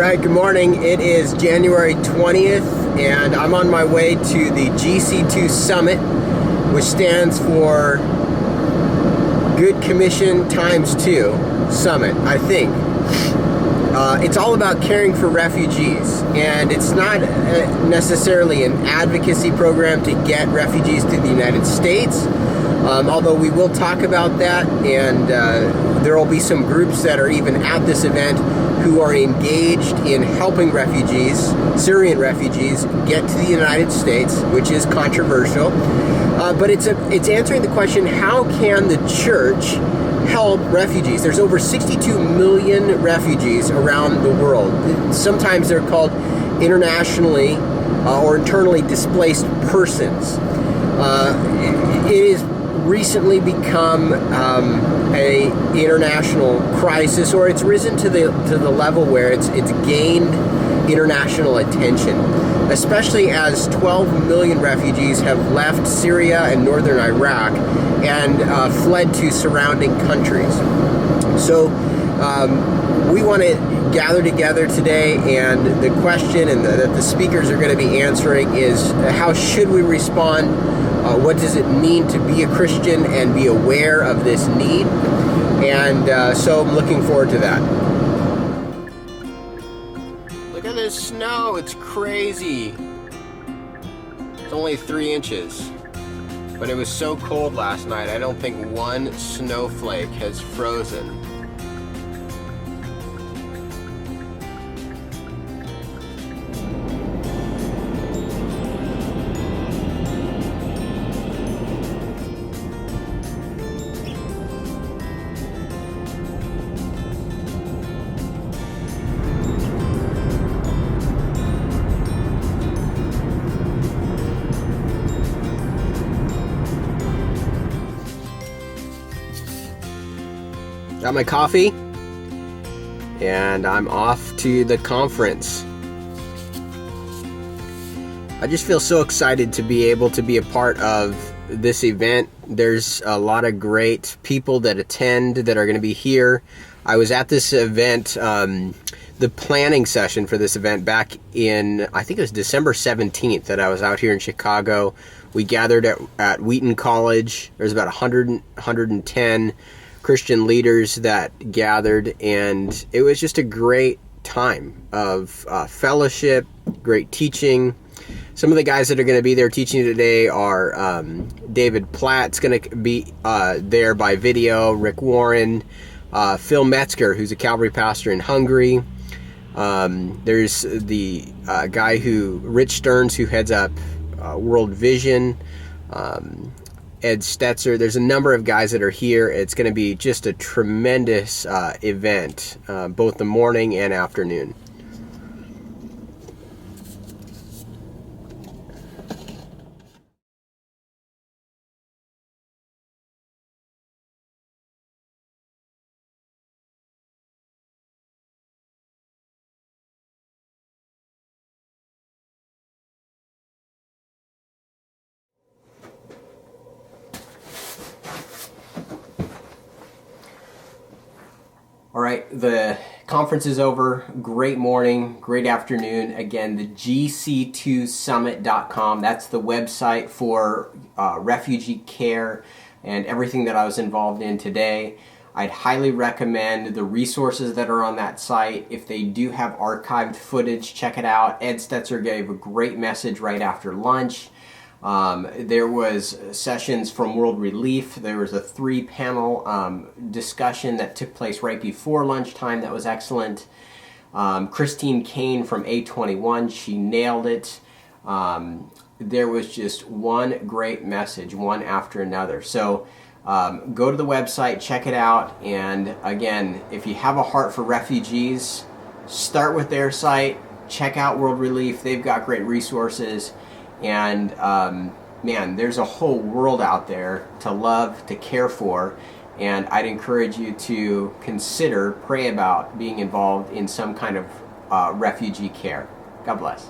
right, good morning. It is January 20th, and I'm on my way to the GC2 Summit, which stands for Good Commission times 2 Summit, I think. It's all about caring for refugees, and it's not necessarily an advocacy program to get refugees to the United States, although we will talk about that, and there will be some groups that are even at this event who are engaged in helping refugees, Syrian refugees, get to the United States, which is controversial. But it's answering the question, how can the church help refugees? There's over 62 million refugees around the world. Sometimes they're called internationally or internally displaced persons. It is recently become a international crisis, or it's risen to the level where it's gained international attention, especially as 12 million refugees have left Syria and northern Iraq and fled to surrounding countries. So we want to gather together today, and the question that the speakers are going to be answering is, how should we respond? What does it mean to be a Christian and be aware of this need? And so I'm looking forward to that. Look at this snow, it's crazy. It's only 3 inches. But it was so cold last night, I don't think one snowflake has frozen. Got my coffee, and I'm off to the conference. I just feel so excited to be able to be a part of this event. There's a lot of great people that attend that are going to be here. I was at this event, the planning session for this event back in, I think it was December 17th that I was out here in Chicago. We gathered at Wheaton College. There's about 110 Christian leaders that gathered, and it was just a great time of fellowship, great teaching. Some of the guys that are going to be there teaching today are David Platt's going to be there by video, Rick Warren, Phil Metzger, who's a Calvary pastor in Hungary. There's the guy Rich Stearns, who heads up World Vision, Ed Stetzer. There's a number of guys that are here. It's going to be just a tremendous event, both the morning and afternoon. All right, the conference is over. Great morning, great afternoon. Again, the GC2Summit.com. That's the website for refugee care and everything that I was involved in today. I'd highly recommend the resources that are on that site. If they do have archived footage, check it out. Ed Stetzer gave a great message right after lunch. There was sessions from World Relief. There was a 3-panel discussion that took place right before lunchtime that was excellent. Christine Kane from A21, she nailed it. There was just one great message, one after another. So go to the website, check it out, and again, if you have a heart for refugees, start with their site, check out World Relief. They've got great resources. And man, there's a whole world out there to love, to care for, and I'd encourage you to pray about being involved in some kind of refugee care. God bless.